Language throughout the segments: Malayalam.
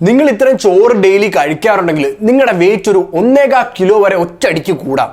നിങ്ങൾ ഇത്രയും ചോറ് ഡെയിലി കഴിക്കാറുണ്ടെങ്കിൽ നിങ്ങളുടെ വെയിറ്റ് ഒരു 1.25 കിലോ വരെ ഒറ്റയടിക്ക് കൂടാം.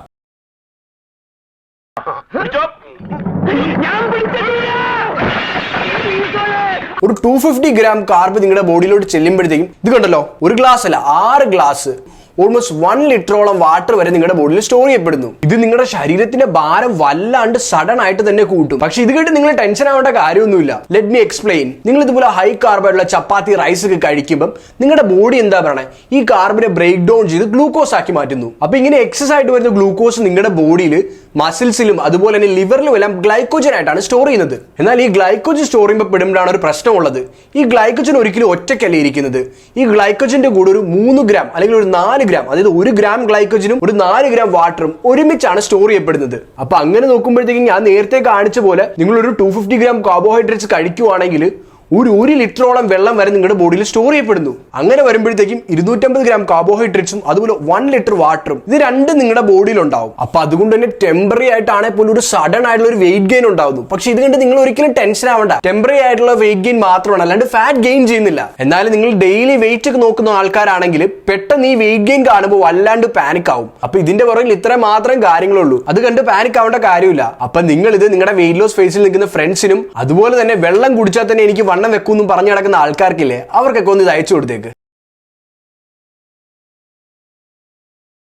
ഒരു 250 ഗ്രാം കാർബ് നിങ്ങളുടെ ബോഡിയിലോട്ട് ചെല്ലുമ്പോഴത്തേക്കും ഇത് കണ്ടല്ലോ, ഒരു ഗ്ലാസ് അല്ല 6 ഗ്ലാസ് ഓൾമോസ്റ്റ് 1 ലിറ്ററോളം വാട്ടർ വരെ നിങ്ങളുടെ ബോഡിയിൽ സ്റ്റോർ ചെയ്യപ്പെടുന്നു. ഇത് നിങ്ങളുടെ ശരീരത്തിന്റെ ഭാരം വല്ലാണ്ട് സഡൻ ആയിട്ട് തന്നെ കൂട്ടും. പക്ഷെ ഇത് കേട്ട് നിങ്ങൾ ടെൻഷൻ ആവേണ്ട കാര്യമൊന്നുമില്ല. Let me explain. നിങ്ങൾ ഇതുപോലെ ഹൈ കാർബായിട്ടുള്ള ചപ്പാത്തി, റൈസ് ഒക്കെ കഴിക്കുമ്പോൾ നിങ്ങളുടെ ബോഡി എന്താ പറയണേ, ഈ കാർബിനെ ബ്രേക്ക് ഡൗൺ ചെയ്ത് ഗ്ലൂക്കോസ് ആക്കി മാറ്റുന്നു. അപ്പൊ ഇങ്ങനെ എക്സസ് ആയിട്ട് വരുന്ന ഗ്ലൂക്കോസ് നിങ്ങളുടെ ബോഡിയിൽ മസിൽസിലും അതുപോലെ തന്നെ ലിവറിലും എല്ലാം ഗ്ലൈക്കോജൻ ആയിട്ടാണ് സ്റ്റോർ ചെയ്യുന്നത്. എന്നാൽ ഈ ഗ്ലൈക്കോജൻ സ്റ്റോർ ചെയ്യുമ്പോൾ പെടുമ്പോഴാണ് ഒരു പ്രശ്നമുള്ളത്. ഈ ഗ്ലൈക്കോജൻ ഒരിക്കലും ഒറ്റയ്ക്കല്ല ഇരിക്കുന്നത്. ഈ ഗ്ലൈക്കോജന്റെ കൂടെ ഒരു 3 ഗ്രാം അല്ലെങ്കിൽ ഒരു 4 ഗ്രാം, അതായത് 1 ഗ്രാം ഗ്ലൈക്കോജനും ഒരു 4 ഗ്രാം വാട്ടറും ഒരുമിച്ചാണ് സ്റ്റോർ ചെയ്യപ്പെടുന്നത്. അപ്പൊ അങ്ങനെ നോക്കുമ്പോഴത്തേക്കും ഞാൻ നേരത്തെ കാണിച്ച പോലെ നിങ്ങൾ ഒരു 250 ഗ്രാം കാർബോഹൈഡ്രേറ്റ്സ് കഴിക്കുവാണെങ്കിൽ ഒരു ലിറ്ററോളം വെള്ളം വരെ നിങ്ങളുടെ ബോഡിയിൽ സ്റ്റോർ ചെയ്യപ്പെടുന്നു. അങ്ങനെ വരുമ്പോഴത്തേക്കും 250 ഗ്രാം കാർബോഹൈഡ്രേറ്റ്സും അതുപോലെ 1 ലിറ്റർ വാട്ടറും ഇത് രണ്ടും നിങ്ങളുടെ ബോഡിയിൽ ഉണ്ടാവും. അപ്പൊ അതുകൊണ്ട് തന്നെ ടെമ്പററി ആയിട്ടാണെങ്കിൽ പോലും ഒരു സഡൻ ആയിട്ടുള്ള ഒരു വെയിറ്റ് ഗെയിൻ ഉണ്ടാവുന്നു. പക്ഷെ ഇത് കണ്ട് നിങ്ങൾ ഒരിക്കലും ടെൻഷൻ ആവണ്ട. ടെമ്പററി ആയിട്ടുള്ള വെയിറ്റ് ഗെയിൻ മാത്രമാണ്, അല്ലാണ്ട് ഫാറ്റ് ഗെയിൻ ചെയ്യുന്നില്ല. എന്നാലും നിങ്ങൾ ഡെയിലി വെയിറ്റ് ഒക്കെ നോക്കുന്ന ആൾക്കാരാണെങ്കിൽ പെട്ടെന്ന് ഈ വെയിറ്റ് ഗെയിൻ കാണുമ്പോൾ വല്ലാണ്ട് പാനിക് ആവും. അപ്പൊ ഇതിന്റെ പുറകിൽ ഇത്ര മാത്രം കാര്യങ്ങളുള്ളൂ. അത് കണ്ട് പാനിക് ആവേണ്ട കാര്യമില്ല. അപ്പൊ നിങ്ങൾ ഇത് നിങ്ങളുടെ വെയിറ്റ് ലോസ് ഫേസിൽ നിൽക്കുന്ന ഫ്രണ്ട്സിനും അതുപോലെ തന്നെ വെള്ളം കുടിച്ചാൽ തന്നെ എനിക്ക് വണ്ണം വെക്കുമെന്നും പറഞ്ഞു നടക്കുന്ന ആൾക്കാർക്കില്ലേ, അവർക്കൊക്കെ ഒന്ന് ഇത് അയച്ചു കൊടുത്തേക്ക്.